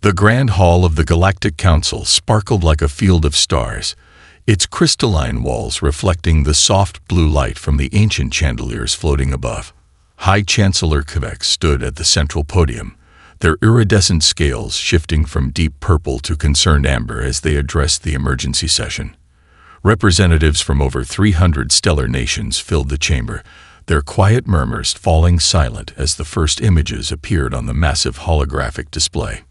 The Grand Hall of the Galactic Council sparkled like a field of stars, its crystalline walls reflecting the soft blue light from the ancient chandeliers floating above. High Chancellor Quebec stood at the central podium, their iridescent scales shifting from deep purple to concerned amber as they addressed the emergency session. Representatives from over 300 stellar nations filled the chamber, their quiet murmurs falling silent as the first images appeared on the massive holographic display.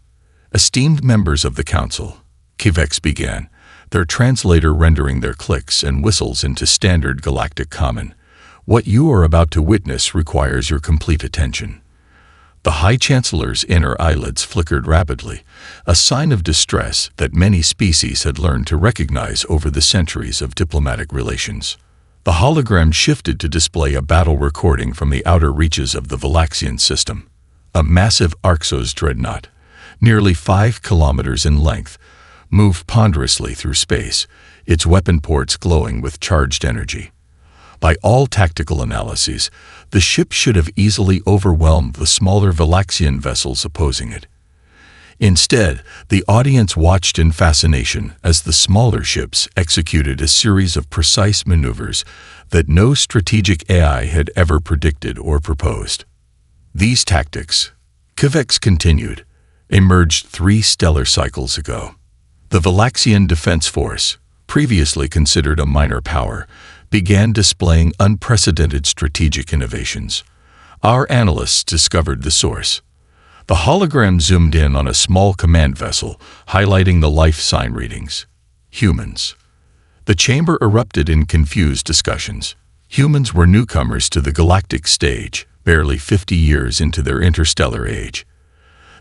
Esteemed members of the council, Quebec began, their translator rendering their clicks and whistles into standard galactic common. What you are about to witness requires your complete attention. The High Chancellor's inner eyelids flickered rapidly, a sign of distress that many species had learned to recognize over the centuries of diplomatic relations. The hologram shifted to display a battle recording from the outer reaches of the Valaxian system. A massive Arxos dreadnought, nearly 5 kilometers in length, moved ponderously through space, its weapon ports glowing with charged energy. By all tactical analyses, the ship should have easily overwhelmed the smaller Valaxian vessels opposing it. Instead, the audience watched in fascination as the smaller ships executed a series of precise maneuvers that no strategic AI had ever predicted or proposed. These tactics, Quebec continued, emerged 3 stellar cycles ago. The Valaxian Defense Force, previously considered a minor power, began displaying unprecedented strategic innovations. Our analysts discovered the source. The hologram zoomed in on a small command vessel, highlighting the life sign readings. Humans. The chamber erupted in confused discussions. Humans were newcomers to the galactic stage, barely 50 years into their interstellar age.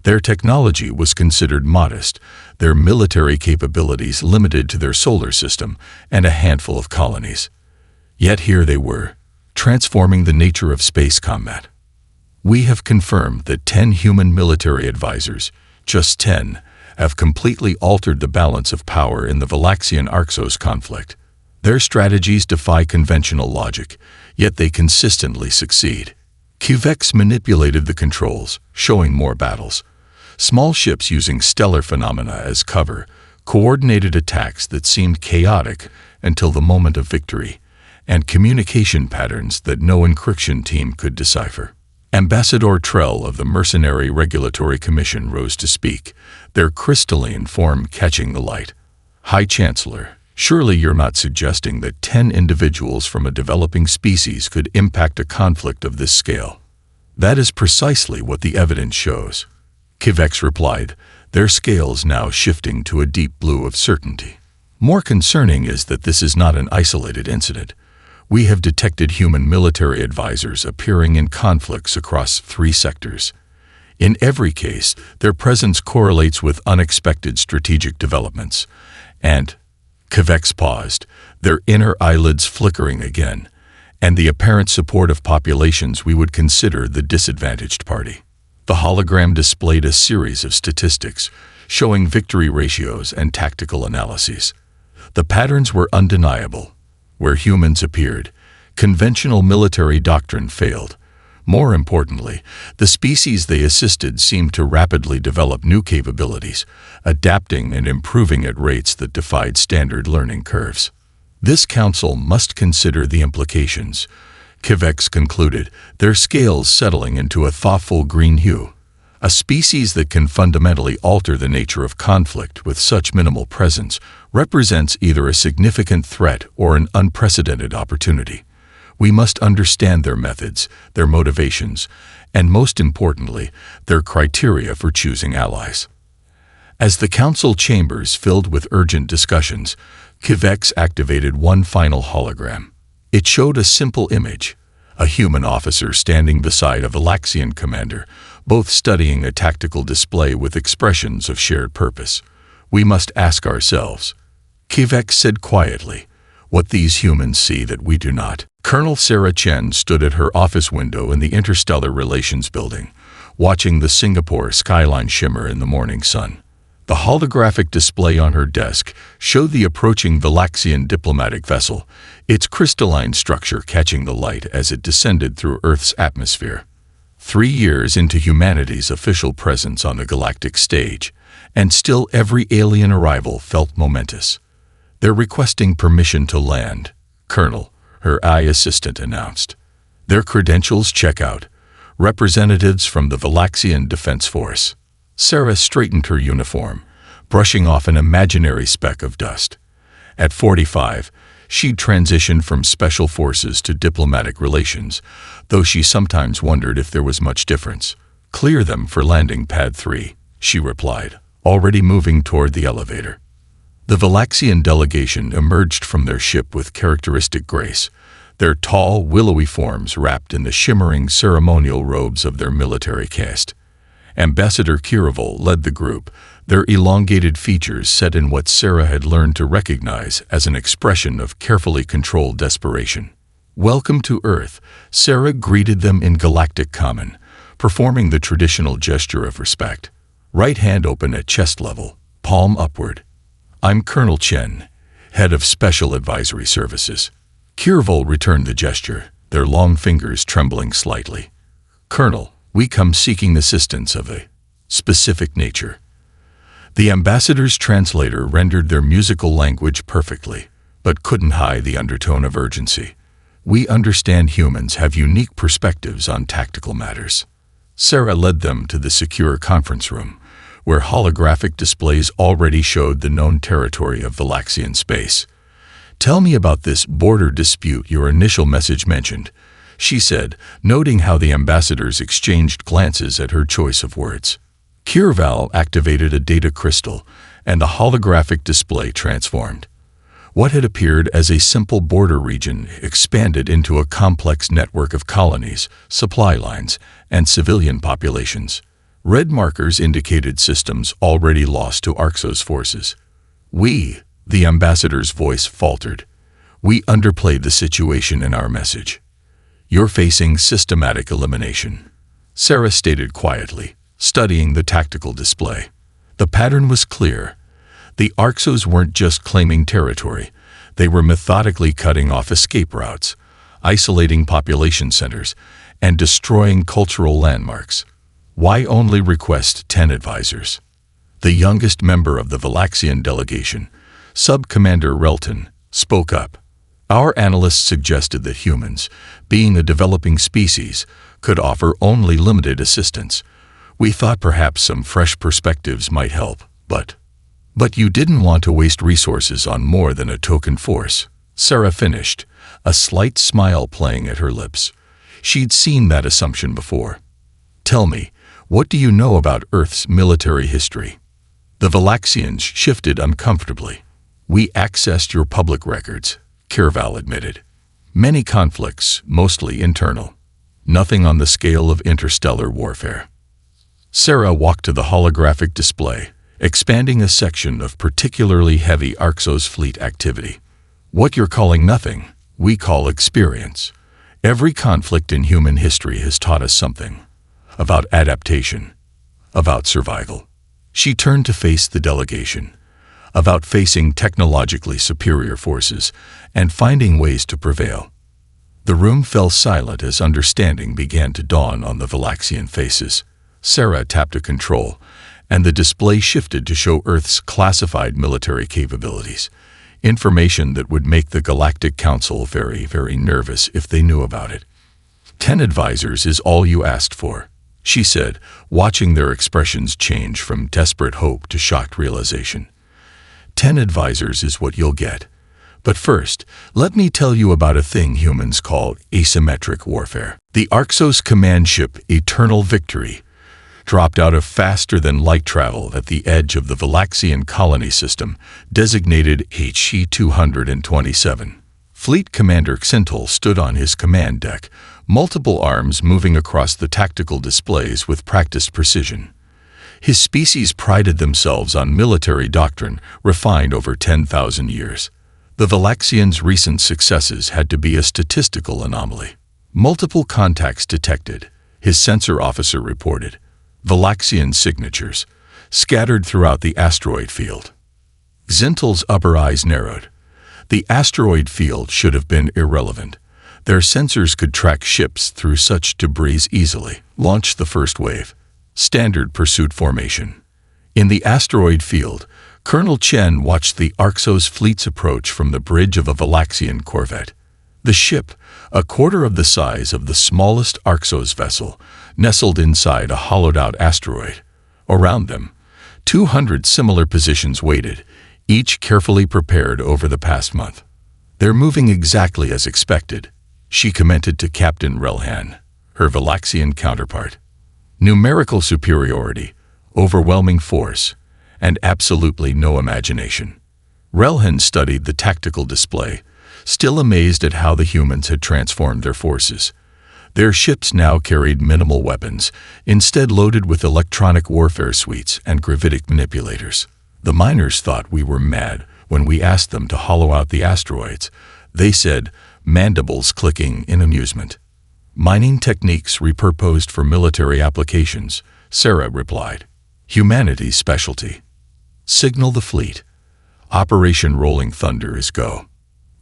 Their technology was considered modest, their military capabilities limited to their solar system and a handful of colonies. Yet here they were, transforming the nature of space combat. We have confirmed that 10 human military advisors, just 10, have completely altered the balance of power in the Valaxian-Arxos conflict. Their strategies defy conventional logic, yet they consistently succeed. Quebec manipulated the controls, showing more battles. Small ships using stellar phenomena as cover, coordinated attacks that seemed chaotic until the moment of victory, and communication patterns that no encryption team could decipher. Ambassador Trell of the Mercenary Regulatory Commission rose to speak, their crystalline form catching the light. High Chancellor, surely you're not suggesting that 10 individuals from a developing species could impact a conflict of this scale? That is precisely what the evidence shows. Quebec replied, their scales now shifting to a deep blue of certainty. More concerning is that this is not an isolated incident. We have detected human military advisors appearing in conflicts across 3 sectors. In every case, their presence correlates with unexpected strategic developments. And Quebec paused, their inner eyelids flickering again, and the apparent support of populations we would consider the disadvantaged party. The hologram displayed a series of statistics, showing victory ratios and tactical analyses. The patterns were undeniable. Where humans appeared, conventional military doctrine failed. More importantly, the species they assisted seemed to rapidly develop new capabilities, adapting and improving at rates that defied standard learning curves. This council must consider the implications. Quebec concluded, their scales settling into a thoughtful green hue. A species that can fundamentally alter the nature of conflict with such minimal presence represents either a significant threat or an unprecedented opportunity. We must understand their methods, their motivations, and most importantly, their criteria for choosing allies. As the council chambers filled with urgent discussions, Quebec activated one final hologram. It showed a simple image, a human officer standing beside a Valaxian commander, both studying a tactical display with expressions of shared purpose. We must ask ourselves, Quebec said quietly, what these humans see that we do not. Colonel Sarah Chen stood at her office window in the Interstellar Relations Building, watching the Singapore skyline shimmer in the morning sun. The holographic display on her desk showed the approaching Valaxian diplomatic vessel, its crystalline structure catching the light as it descended through Earth's atmosphere. 3 years into humanity's official presence on the galactic stage, and still every alien arrival felt momentous. "They're requesting permission to land," Colonel, her AI assistant announced. "Their credentials check out. Representatives from the Valaxian Defense Force." Sarah straightened her uniform, brushing off an imaginary speck of dust. At 45, she'd transitioned from special forces to diplomatic relations, though she sometimes wondered if there was much difference. "Clear them for landing pad 3, she replied, already moving toward the elevator. The Valaxian delegation emerged from their ship with characteristic grace, their tall, willowy forms wrapped in the shimmering ceremonial robes of their military caste. Ambassador Prevail led the group, their elongated features set in what Sarah had learned to recognize as an expression of carefully controlled desperation. "Welcome to Earth," Sarah greeted them in Galactic Common, performing the traditional gesture of respect. Right hand open at chest level, palm upward. "I'm Colonel Chen, head of Special Advisory Services." Prevail returned the gesture, their long fingers trembling slightly. "Colonel, we come seeking assistance of a specific nature." The ambassador's translator rendered their musical language perfectly, but couldn't hide the undertone of urgency. "We understand humans have unique perspectives on tactical matters." Sarah led them to the secure conference room, where holographic displays already showed the known territory of Valaxian space. "Tell me about this border dispute your initial message mentioned," she said, noting how the ambassadors exchanged glances at her choice of words. Prevail activated a data crystal, and the holographic display transformed. What had appeared as a simple border region expanded into a complex network of colonies, supply lines, and civilian populations. Red markers indicated systems already lost to Arxos forces. The ambassador's voice faltered. "We underplayed the situation in our message. You're facing systematic elimination," Sarah stated quietly, studying the tactical display. The pattern was clear. The Arxos weren't just claiming territory, they were methodically cutting off escape routes, isolating population centers, and destroying cultural landmarks. "Why only request 10 advisors?" The youngest member of the Valaxian delegation, Sub-Commander Relton, spoke up. "Our analysts suggested that humans, being a developing species, could offer only limited assistance. We thought perhaps some fresh perspectives might help, but you didn't want to waste resources on more than a token force," Sarah finished, a slight smile playing at her lips. She'd seen that assumption before. "Tell me, what do you know about Earth's military history?" The Valaxians shifted uncomfortably. "We accessed your public records," Prevail admitted. "Many conflicts, mostly internal. Nothing on the scale of interstellar warfare." Sarah walked to the holographic display, expanding a section of particularly heavy Arxos fleet activity. "What you're calling nothing, we call experience. Every conflict in human history has taught us something. About adaptation. About survival." She turned to face the delegation. "About facing technologically superior forces and finding ways to prevail." The room fell silent as understanding began to dawn on the Valaxian faces. Sarah tapped a control, and the display shifted to show Earth's classified military capabilities, information that would make the Galactic Council very, very nervous if they knew about it. 10 advisors is all you asked for," she said, watching their expressions change from desperate hope to shocked realization. 10 advisors is what you'll get. But first, let me tell you about a thing humans call asymmetric warfare. The Arxos command ship Eternal Victory dropped out of faster-than-light travel at the edge of the Valaxian colony system, designated HE 227. Fleet Commander Xintel stood on his command deck, multiple arms moving across the tactical displays with practiced precision. His species prided themselves on military doctrine refined over 10,000 years. The Valaxians' recent successes had to be a statistical anomaly. "Multiple contacts detected," his sensor officer reported. "Valaxian signatures, scattered throughout the asteroid field." Xintel's upper eyes narrowed. The asteroid field should have been irrelevant. Their sensors could track ships through such debris easily. "Launch the first wave. Standard pursuit formation. In the asteroid field, Colonel Chen watched the Arxos fleet's approach from the bridge of a Valaxian corvette. The ship, a quarter of the size of the smallest Arxos vessel, nestled inside a hollowed-out asteroid. Around them, 200 similar positions waited, each carefully prepared over the past month. "They're moving exactly as expected," she commented to Captain Relhan, her Valaxian counterpart. "Numerical superiority, overwhelming force, and absolutely no imagination." Relhan studied the tactical display, still amazed at how the humans had transformed their forces. Their ships now carried minimal weapons, instead loaded with electronic warfare suites and gravitic manipulators. "The miners thought we were mad when we asked them to hollow out the asteroids," they said, mandibles clicking in amusement. "Mining techniques repurposed for military applications," Sarah replied. "Humanity's specialty. Signal the fleet. Operation Rolling Thunder is go."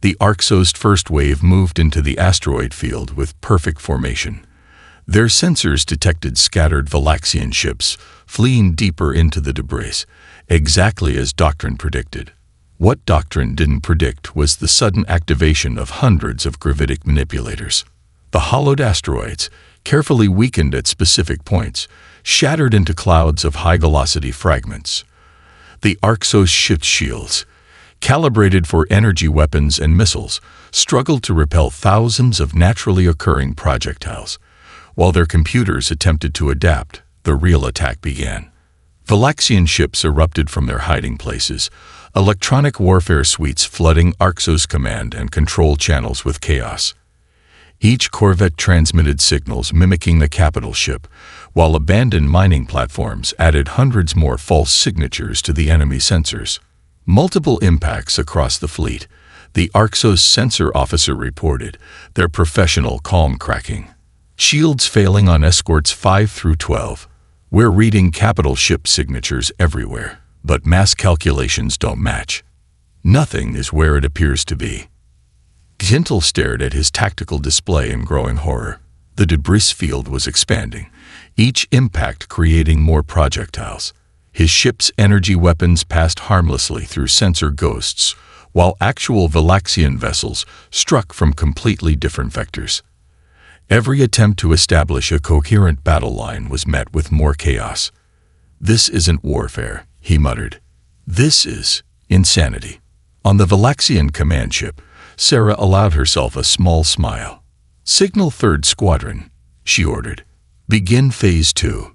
The Arxos first wave moved into the asteroid field with perfect formation. Their sensors detected scattered Valaxian ships fleeing deeper into the debris, exactly as Doctrine predicted. What Doctrine didn't predict was the sudden activation of hundreds of gravitic manipulators. The hollowed asteroids, carefully weakened at specific points, shattered into clouds of high-velocity fragments. The Arxos ship's shields, calibrated for energy weapons and missiles, struggled to repel thousands of naturally occurring projectiles. While their computers attempted to adapt, the real attack began. Valaxian ships erupted from their hiding places, electronic warfare suites flooding Arxos command and control channels with chaos. Each corvette transmitted signals mimicking the capital ship, while abandoned mining platforms added hundreds more false signatures to the enemy sensors. Multiple impacts across the fleet, the Arxos sensor officer reported, their professional calm cracking. "Shields failing on escorts 5 through 12. We're reading capital ship signatures everywhere, but mass calculations don't match. Nothing is where it appears to be." Gintel stared at his tactical display in growing horror. The debris field was expanding, each impact creating more projectiles. His ship's energy weapons passed harmlessly through sensor ghosts, while actual Valaxian vessels struck from completely different vectors. Every attempt to establish a coherent battle line was met with more chaos. "This isn't warfare," he muttered. "This is insanity." On the Valaxian command ship, Sarah allowed herself a small smile. "Signal 3rd Squadron," she ordered. "Begin Phase 2.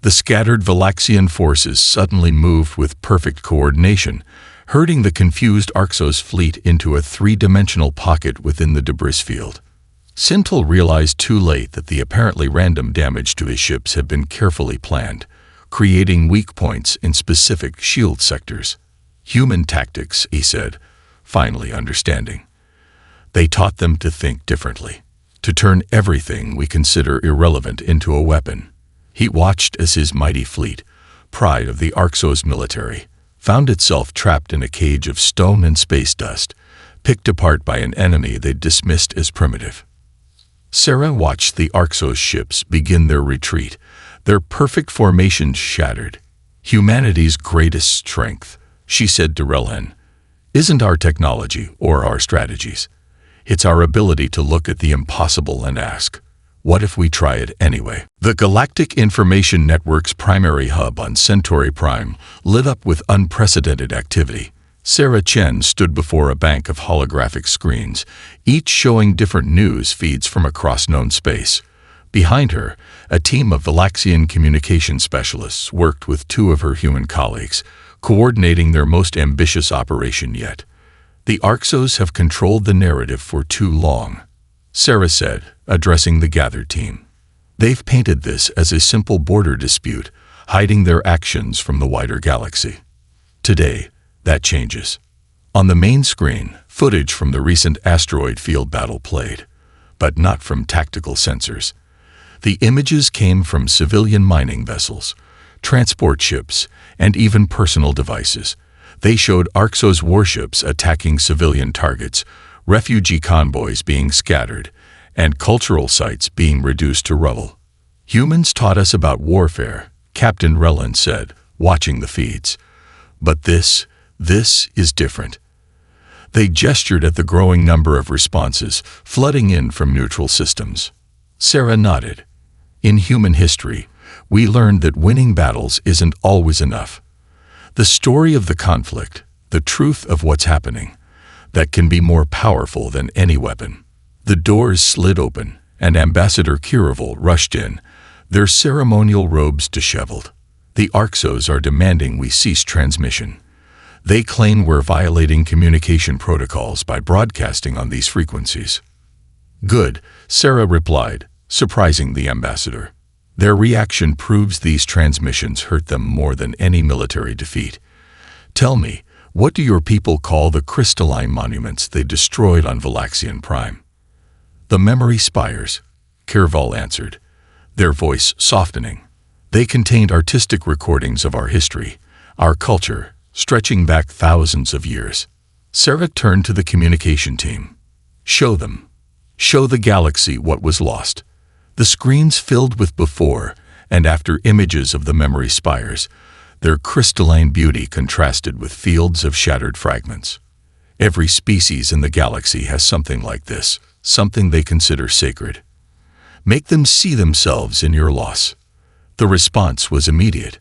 The scattered Valaxian forces suddenly moved with perfect coordination, herding the confused Arxos fleet into a three-dimensional pocket within the debris field. Sintel realized too late that the apparently random damage to his ships had been carefully planned, creating weak points in specific shield sectors. "Human tactics," he said, finally understanding. "They taught them to think differently, to turn everything we consider irrelevant into a weapon." He watched as his mighty fleet, pride of the Arxos military, found itself trapped in a cage of stone and space dust, picked apart by an enemy they'd dismissed as primitive. Sarah watched the Arxos ships begin their retreat, their perfect formations shattered. "Humanity's greatest strength," she said to Relhan, "isn't our technology or our strategies. It's our ability to look at the impossible and ask, what if we try it anyway?" The Galactic Information Network's primary hub on Centauri Prime lit up with unprecedented activity. Sarah Chen stood before a bank of holographic screens, each showing different news feeds from across known space. Behind her, a team of Valaxian communication specialists worked with 2 of her human colleagues, coordinating their most ambitious operation yet. "The Arxos have controlled the narrative for too long," Sarah said, addressing the gathered team. "They've painted this as a simple border dispute, hiding their actions from the wider galaxy. Today, that changes." On the main screen, footage from the recent asteroid field battle played, but not from tactical sensors. The images came from civilian mining vessels, transport ships, and even personal devices. They showed Arxos warships attacking civilian targets, refugee convoys being scattered, and cultural sites being reduced to rubble. "Humans taught us about warfare," Captain Rellan said, watching the feeds. But this is different. They gestured at the growing number of responses flooding in from neutral systems. Sarah nodded. In human history, we learned that winning battles isn't always enough. The story of the conflict, the truth of what's happening, that can be more powerful than any weapon. The doors slid open, and Ambassador Kirival rushed in, their ceremonial robes disheveled. The Arxos are demanding we cease transmission. They claim we're violating communication protocols by broadcasting on these frequencies. Good, Sarah replied, surprising the ambassador. Their reaction proves these transmissions hurt them more than any military defeat. Tell me, what do your people call the crystalline monuments they destroyed on Valaxian Prime? The memory spires, Kirival answered, their voice softening. They contained artistic recordings of our history, our culture, stretching back thousands of years. Sarah turned to the communication team. Show them. Show the galaxy what was lost. The screens filled with before and after images of the memory spires, their crystalline beauty contrasted with fields of shattered fragments. Every species in the galaxy has something like this, something they consider sacred. Make them see themselves in your loss. The response was immediate.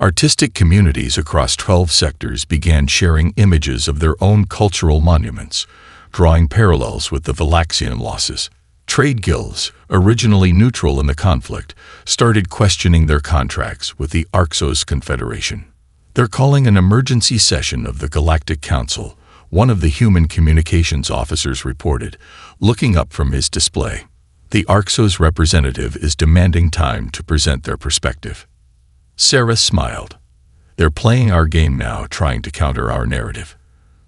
Artistic communities across 12 sectors began sharing images of their own cultural monuments, drawing parallels with the Valaxian losses. Trade guilds, originally neutral in the conflict, started questioning their contracts with the Arxos Confederation. They're calling an emergency session of the Galactic Council, one of the human communications officers reported, looking up from his display. The Arxos representative is demanding time to present their perspective. Sarah smiled. They're playing our game now, trying to counter our narrative.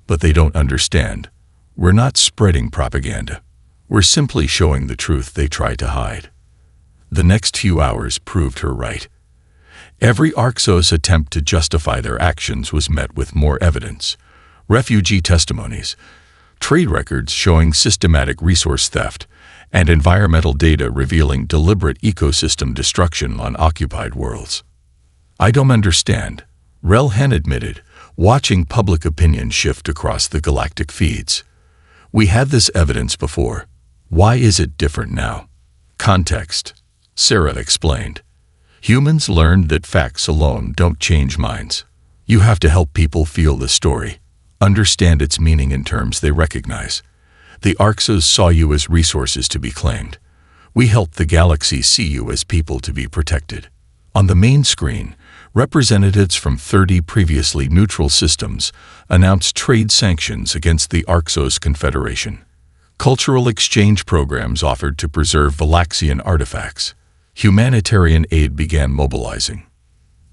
But they don't understand. We're not spreading propaganda. We're simply showing the truth they try to hide. The next few hours proved her right. Every Arxos attempt to justify their actions was met with more evidence. Refugee testimonies, trade records showing systematic resource theft, and environmental data revealing deliberate ecosystem destruction on occupied worlds. I don't understand, Relhen admitted, watching public opinion shift across the galactic feeds. We had this evidence before. Why is it different now? Context, Sarah explained. Humans learned that facts alone don't change minds. You have to help people feel the story, understand its meaning in terms they recognize. The Arxos saw you as resources to be claimed. We helped the galaxy see you as people to be protected. On the main screen, representatives from 30 previously neutral systems announced trade sanctions against the Arxos Confederation. Cultural exchange programs offered to preserve Valaxian artifacts. Humanitarian aid began mobilizing.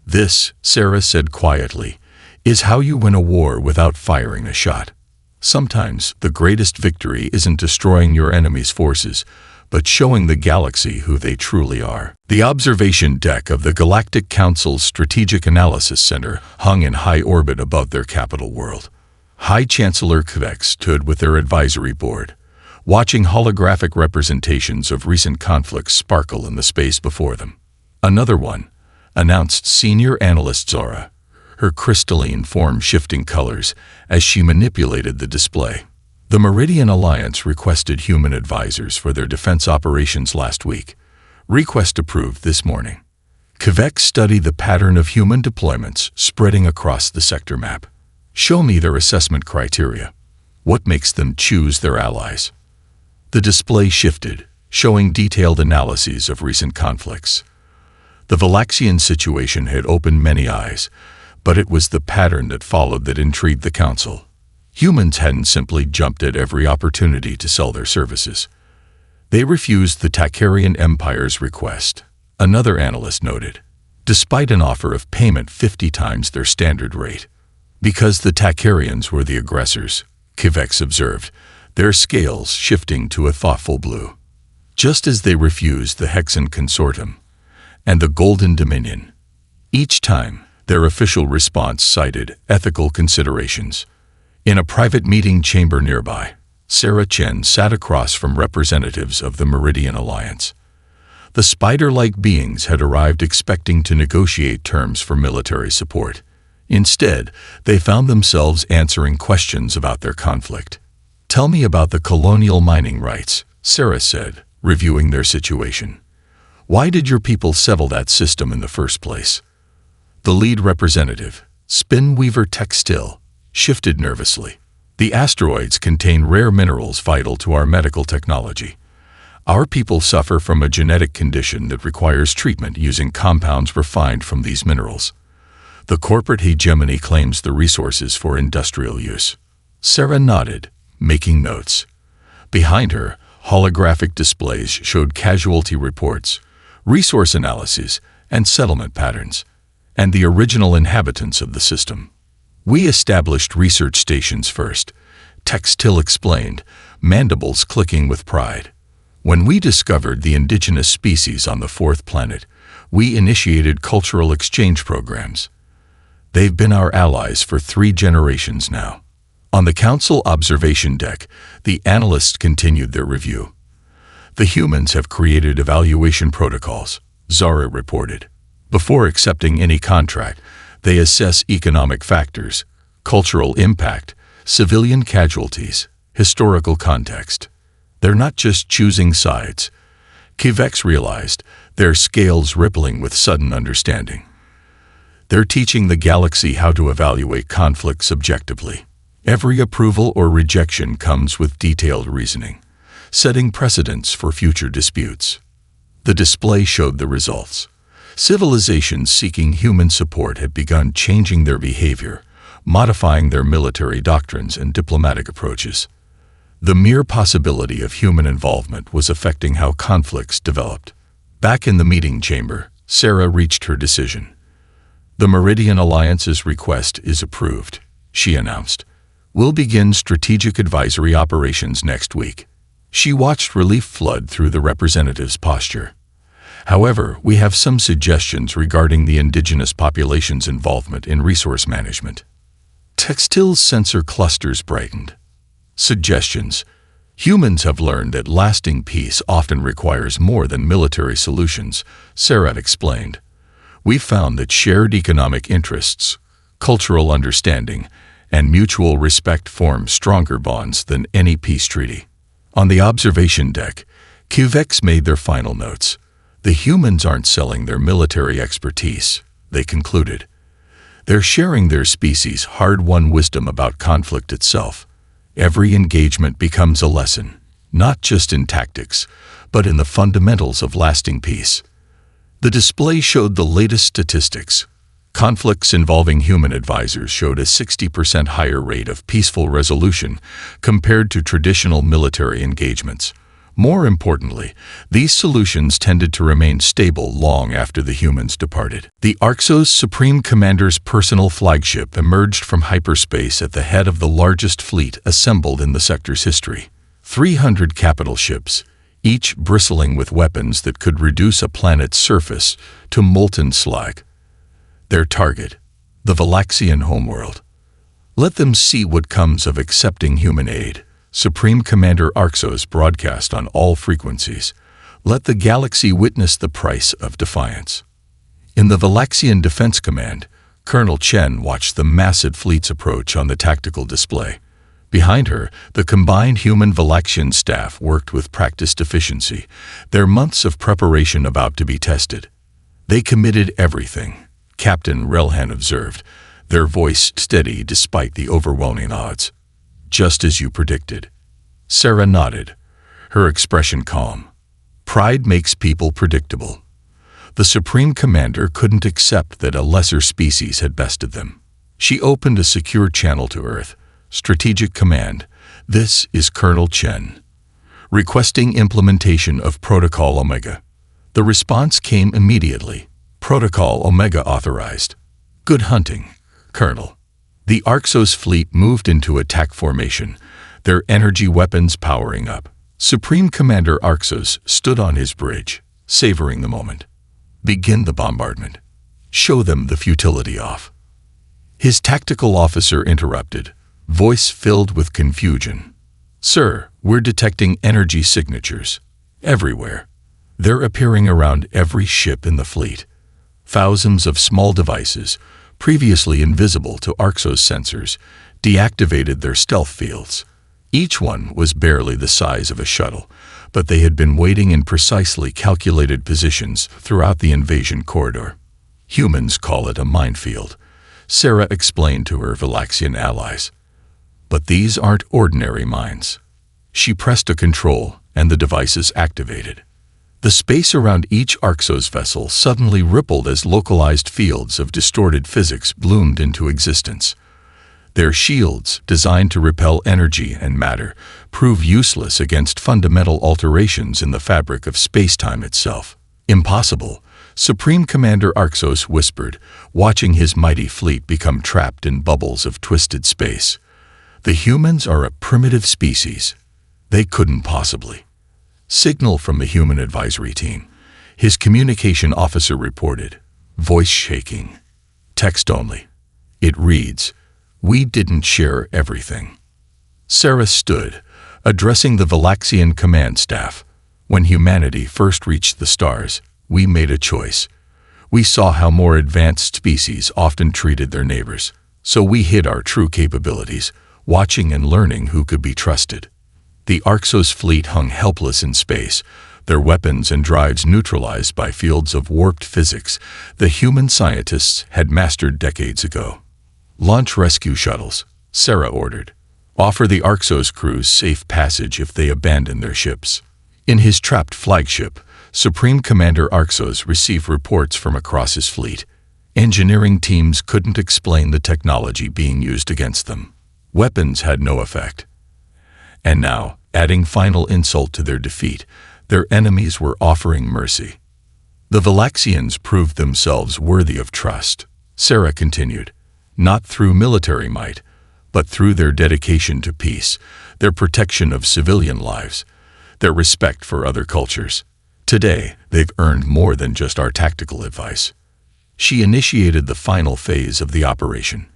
This, Sarah said quietly, is how you win a war without firing a shot. Sometimes the greatest victory isn't destroying your enemy's forces, but showing the galaxy who they truly are. The observation deck of the Galactic Council's Strategic Analysis Center hung in high orbit above their capital world. High Chancellor Kvek stood with their advisory board, watching holographic representations of recent conflicts sparkle in the space before them. Another one, announced Senior Analyst Zora, her crystalline form shifting colors as she manipulated the display. The Meridian Alliance requested human advisors for their defense operations last week. Request approved this morning. Kvek studied the pattern of human deployments spreading across the sector map. Show me their assessment criteria. What makes them choose their allies? The display shifted, showing detailed analyses of recent conflicts. The Valaxian situation had opened many eyes, but it was the pattern that followed that intrigued the Council. Humans hadn't simply jumped at every opportunity to sell their services. They refused the Takarian Empire's request, another analyst noted, despite an offer of payment 50 times their standard rate. Because the Takarians were the aggressors, Kvek observed, their scales shifting to a thoughtful blue. Just as they refused the Hexan Consortium and the Golden Dominion. Each time, their official response cited ethical considerations. In a private meeting chamber nearby, Sarah Chen sat across from representatives of the Meridian Alliance. The spider-like beings had arrived expecting to negotiate terms for military support. Instead, they found themselves answering questions about their conflict. "Tell me about the colonial mining rights," Sarah said, reviewing their situation. "Why did your people settle that system in the first place?" The lead representative, Spinweaver Textil, shifted nervously. "The asteroids contain rare minerals vital to our medical technology. Our people suffer from a genetic condition that requires treatment using compounds refined from these minerals. The corporate hegemony claims the resources for industrial use." Sarah nodded, making notes. Behind her, holographic displays showed casualty reports, resource analyses, and settlement patterns, and the original inhabitants of the system. "We established research stations first," Textil explained, mandibles clicking with pride. "When we discovered the indigenous species on the fourth planet, we initiated cultural exchange programs. They've been our allies for 3 generations now." On the council observation deck, the analysts continued their review. "The humans have created evaluation protocols," Zara reported. "Before accepting any contract, they assess economic factors, cultural impact, civilian casualties, historical context. They're not just choosing sides." Kivex realized, their scales rippling with sudden understanding. "They're teaching the galaxy how to evaluate conflicts objectively. Every approval or rejection comes with detailed reasoning, setting precedents for future disputes." The display showed the results. Civilizations seeking human support had begun changing their behavior, modifying their military doctrines and diplomatic approaches. The mere possibility of human involvement was affecting how conflicts developed. Back in the meeting chamber, Sarah reached her decision. "The Meridian Alliance's request is approved," she announced. "We'll begin strategic advisory operations next week." She watched relief flood through the representative's posture. "However, we have some suggestions regarding the indigenous population's involvement in resource management." Textil's sensor clusters brightened. "Suggestions. Humans have learned that lasting peace often requires more than military solutions," Sarah explained. "We found that shared economic interests, cultural understanding, and mutual respect form stronger bonds than any peace treaty." On the observation deck, Kivex made their final notes. "The humans aren't selling their military expertise," they concluded. "They're sharing their species' hard-won wisdom about conflict itself. Every engagement becomes a lesson, not just in tactics, but in the fundamentals of lasting peace." The display showed the latest statistics. Conflicts involving human advisors showed a 60% higher rate of peaceful resolution compared to traditional military engagements. More importantly, these solutions tended to remain stable long after the humans departed. The Arxos Supreme Commander's personal flagship emerged from hyperspace at the head of the largest fleet assembled in the sector's history. 300 capital ships, each bristling with weapons that could reduce a planet's surface to molten slag. Their target, the Valaxian homeworld. "Let them see what comes of accepting human aid," Supreme Commander Arxos broadcast on all frequencies. "Let the galaxy witness the price of defiance." In the Valaxian Defense Command, Colonel Chen watched the massive fleet's approach on the tactical display. Behind her, the combined human Valaxian staff worked with practiced efficiency, their months of preparation about to be tested. "They committed everything," Captain Relhan observed, their voice steady despite the overwhelming odds. "Just as you predicted." Sarah nodded, her expression calm. Pride makes people predictable. The Supreme Commander couldn't accept that a lesser species had bested them. She opened a secure channel to Earth. "Strategic Command, this is Colonel Chen, requesting implementation of Protocol Omega." The response came immediately. "Protocol Omega authorized." "Good hunting, Colonel." The Arxos fleet moved into attack formation, their energy weapons powering up. Supreme Commander Arxos stood on his bridge, savoring the moment. "Begin the bombardment. Show them the futility off." His tactical officer interrupted, voice filled with confusion. "Sir, we're detecting energy signatures. Everywhere. They're appearing around every ship in the fleet. Thousands of small devices, previously invisible to Arxos sensors, deactivated their stealth fields. Each one was barely the size of a shuttle, but they had been waiting in precisely calculated positions throughout the invasion corridor. Humans call it a minefield, Sarah explained to her Valaxian allies. But these aren't ordinary mines. She pressed a control, and the devices activated. The space around each Arxos vessel suddenly rippled as localized fields of distorted physics bloomed into existence. Their shields, designed to repel energy and matter, prove useless against fundamental alterations in the fabric of space-time itself. Impossible, Supreme Commander Arxos whispered, watching his mighty fleet become trapped in bubbles of twisted space. The humans are a primitive species. They couldn't possibly. Signal from the human advisory team. His communication officer reported, voice shaking. Text only. It reads, "We didn't share everything." Sarah stood, addressing the Valaxian command staff. When humanity first reached the stars, we made a choice. We saw how more advanced species often treated their neighbors, so we hid our true capabilities, watching and learning who could be trusted. The Arxos fleet hung helpless in space, their weapons and drives neutralized by fields of warped physics the human scientists had mastered decades ago. "Launch rescue shuttles," Sarah ordered. "Offer the Arxos crews safe passage if they abandon their ships." In his trapped flagship, Supreme Commander Arxos received reports from across his fleet. Engineering teams couldn't explain the technology being used against them. Weapons had no effect. And now, adding final insult to their defeat, their enemies were offering mercy. The Valaxians proved themselves worthy of trust, Sarah continued, not through military might, but through their dedication to peace, their protection of civilian lives, their respect for other cultures. Today, they've earned more than just our tactical advice. She initiated the final phase of the operation.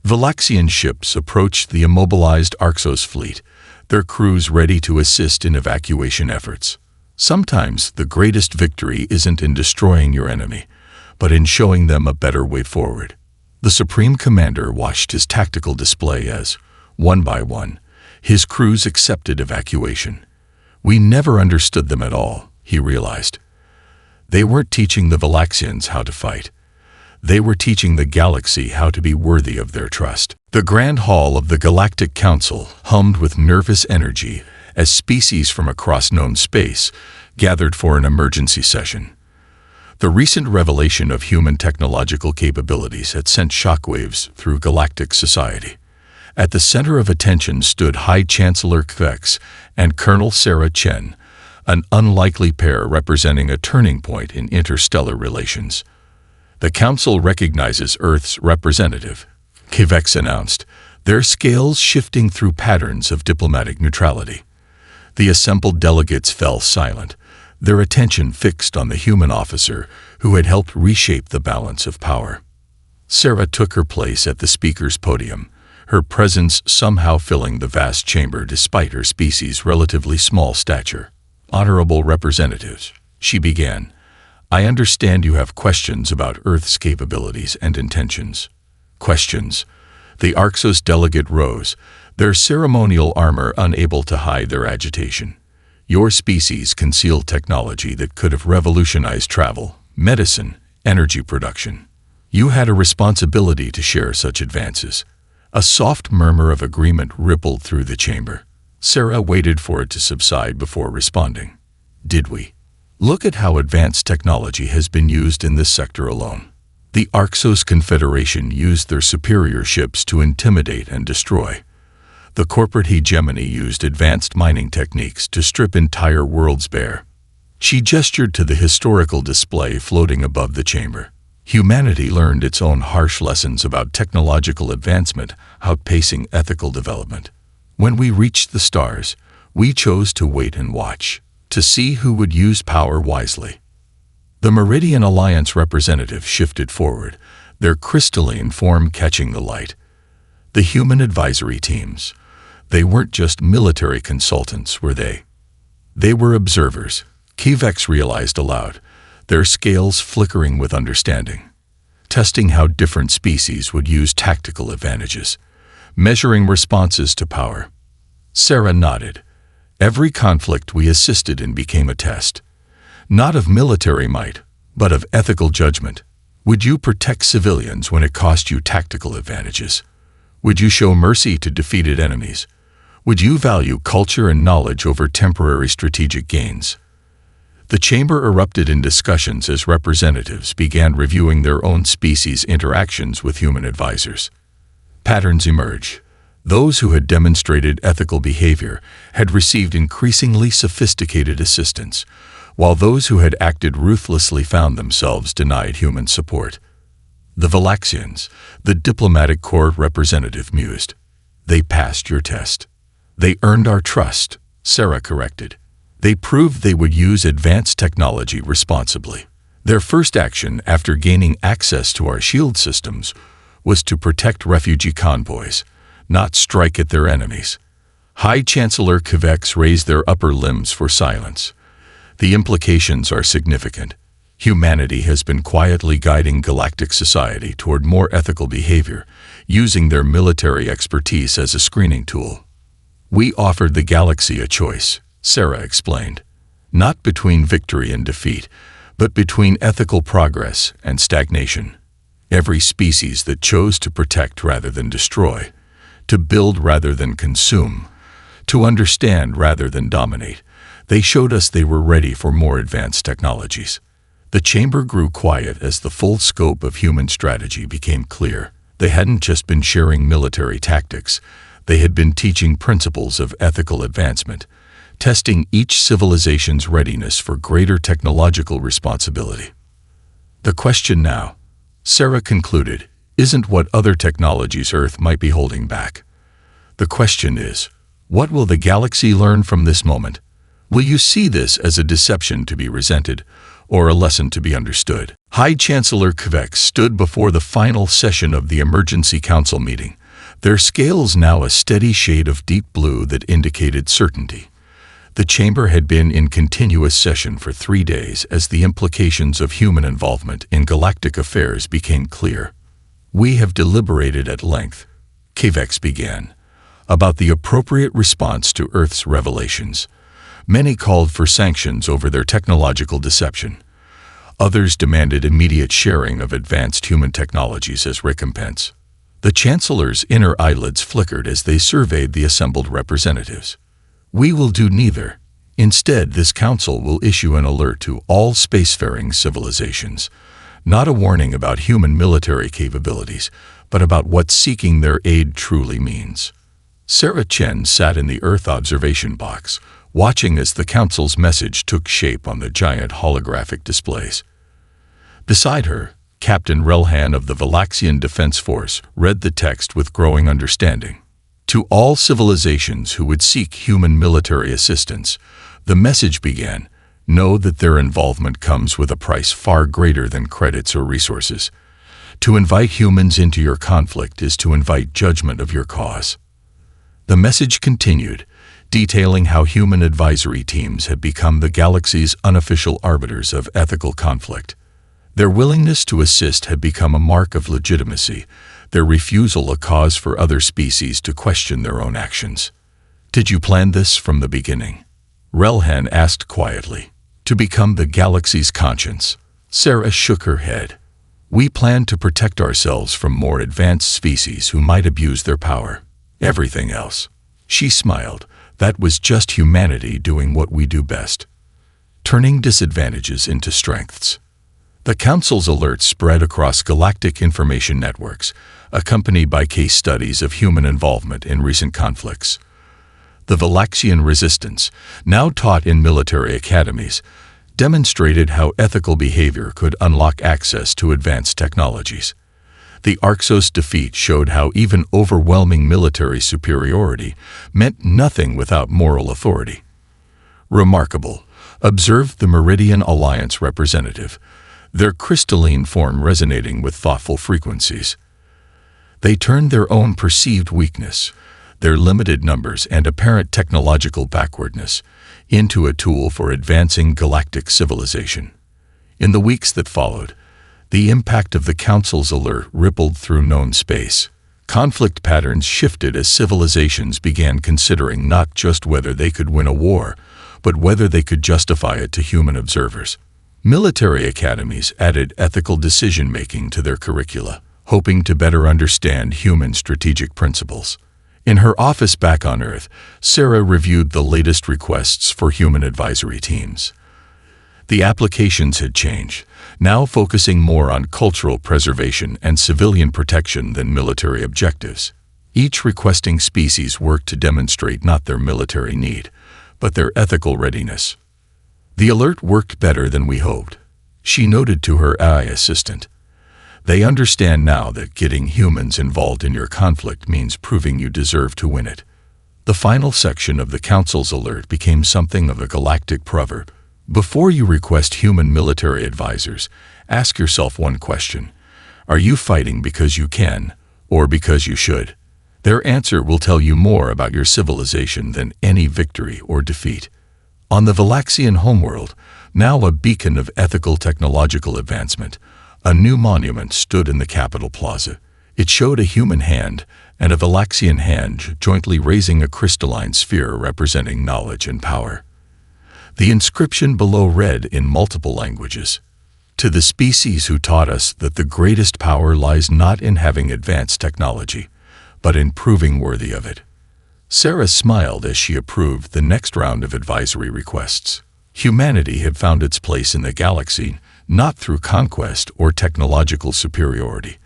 Valaxian ships approached the immobilized Arxos fleet, their crews ready to assist in evacuation efforts. Sometimes the greatest victory isn't in destroying your enemy, but in showing them a better way forward. The Supreme Commander watched his tactical display as, one by one, his crews accepted evacuation. We never understood them at all, he realized. They weren't teaching the Valaxians how to fight. They were teaching the galaxy how to be worthy of their trust. The Grand Hall of the Galactic Council hummed with nervous energy as species from across known space gathered for an emergency session. The recent revelation of human technological capabilities had sent shockwaves through galactic society. At the center of attention stood High Chancellor Kvex and Colonel Sarah Chen, an unlikely pair representing a turning point in interstellar relations. "The Council recognizes Earth's representative," Kvex announced, their scales shifting through patterns of diplomatic neutrality. The assembled delegates fell silent, their attention fixed on the human officer who had helped reshape the balance of power. Sarah took her place at the speaker's podium, her presence somehow filling the vast chamber despite her species' relatively small stature. "Honorable representatives," she began, "I understand you have questions about Earth's capabilities and intentions." Questions. The Arxos delegate rose, their ceremonial armor unable to hide their agitation. "Your species concealed technology that could have revolutionized travel, medicine, energy production. You had a responsibility to share such advances." A soft murmur of agreement rippled through the chamber. Sarah waited for it to subside before responding. "Did we? Look at how advanced technology has been used in this sector alone. The Arxos Confederation used their superior ships to intimidate and destroy. The corporate hegemony used advanced mining techniques to strip entire worlds bare." She gestured to the historical display floating above the chamber. Humanity learned its own harsh lessons about technological advancement outpacing ethical development. When we reached the stars, we chose to wait and watch, to see who would use power wisely. The Meridian Alliance representative shifted forward, their crystalline form catching the light. The human advisory teams. They weren't just military consultants, were they? They were observers, Kvex realized aloud, their scales flickering with understanding, testing how different species would use tactical advantages, measuring responses to power. Sarah nodded. Every conflict we assisted in became a test, not of military might, but of ethical judgment. Would you protect civilians when it cost you tactical advantages? Would you show mercy to defeated enemies? Would you value culture and knowledge over temporary strategic gains? The chamber erupted in discussions as representatives began reviewing their own species' interactions with human advisors. Patterns emerged. Those who had demonstrated ethical behavior had received increasingly sophisticated assistance, while those who had acted ruthlessly found themselves denied human support. The Valaxians, the diplomatic corps representative, mused. They passed your test. They earned our trust, Sarah corrected. They proved they would use advanced technology responsibly. Their first action after gaining access to our shield systems was to protect refugee convoys, not strike at their enemies. High Chancellor Kvex raised their upper limbs for silence. The implications are significant. Humanity has been quietly guiding galactic society toward more ethical behavior, using their military expertise as a screening tool. We offered the galaxy a choice, Sarah explained. Not between victory and defeat, but between ethical progress and stagnation. Every species that chose to protect rather than destroy, to build rather than consume, to understand rather than dominate, they showed us they were ready for more advanced technologies. The chamber grew quiet as the full scope of human strategy became clear. They hadn't just been sharing military tactics, they had been teaching principles of ethical advancement, testing each civilization's readiness for greater technological responsibility. The question now, Sarah concluded, isn't what other technologies Earth might be holding back. The question is, what will the galaxy learn from this moment? Will you see this as a deception to be resented, or a lesson to be understood? High Chancellor Kvex stood before the final session of the Emergency Council meeting, their scales now a steady shade of deep blue that indicated certainty. The chamber had been in continuous session for 3 days as the implications of human involvement in galactic affairs became clear. We have deliberated at length, Kvex began, about the appropriate response to Earth's revelations. Many called for sanctions over their technological deception. Others demanded immediate sharing of advanced human technologies as recompense. The Chancellor's inner eyelids flickered as they surveyed the assembled representatives. We will do neither. Instead, this council will issue an alert to all spacefaring civilizations, not a warning about human military capabilities, but about what seeking their aid truly means. Sarah Chen sat in the Earth observation box, watching as the council's message took shape on the giant holographic displays. Beside her, Captain Relhan of the Valaxian Defense Force read the text with growing understanding. To all civilizations who would seek human military assistance, the message began, know that their involvement comes with a price far greater than credits or resources. To invite humans into your conflict is to invite judgment of your cause. The message continued, detailing how human advisory teams had become the galaxy's unofficial arbiters of ethical conflict. Their willingness to assist had become a mark of legitimacy, their refusal a cause for other species to question their own actions. Did you plan this from the beginning? Relhan asked quietly. To become the galaxy's conscience. Sarah shook her head. We planned to protect ourselves from more advanced species who might abuse their power. Everything else. She smiled. That was just humanity doing what we do best. Turning disadvantages into strengths. The Council's alerts spread across galactic information networks, accompanied by case studies of human involvement in recent conflicts. The Valaxian resistance, now taught in military academies, demonstrated how ethical behavior could unlock access to advanced technologies. The Arxos defeat showed how even overwhelming military superiority meant nothing without moral authority. Remarkable, observed the Meridian Alliance representative, their crystalline form resonating with thoughtful frequencies. They turned their own perceived weakness, their limited numbers and apparent technological backwardness, into a tool for advancing galactic civilization. In the weeks that followed, the impact of the Council's alert rippled through known space. Conflict patterns shifted as civilizations began considering not just whether they could win a war, but whether they could justify it to human observers. Military academies added ethical decision-making to their curricula, hoping to better understand human strategic principles. In her office back on Earth, Sarah reviewed the latest requests for human advisory teams. The applications had changed, now focusing more on cultural preservation and civilian protection than military objectives. Each requesting species worked to demonstrate not their military need, but their ethical readiness. The alert worked better than we hoped, she noted to her AI assistant. They understand now that getting humans involved in your conflict means proving you deserve to win it. The final section of the Council's alert became something of a galactic proverb. Before you request human military advisors, ask yourself one question. Are you fighting because you can, or because you should? Their answer will tell you more about your civilization than any victory or defeat. On the Valaxian homeworld, now a beacon of ethical technological advancement, a new monument stood in the Capitol Plaza. It showed a human hand and a Valaxian hand jointly raising a crystalline sphere representing knowledge and power. The inscription below read in multiple languages, "To the species who taught us that the greatest power lies not in having advanced technology, but in proving worthy of it." Sarah smiled as she approved the next round of advisory requests. Humanity had found its place in the galaxy, not through conquest or technological superiority,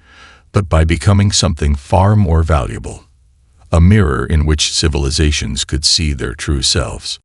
but by becoming something far more valuable, a mirror in which civilizations could see their true selves.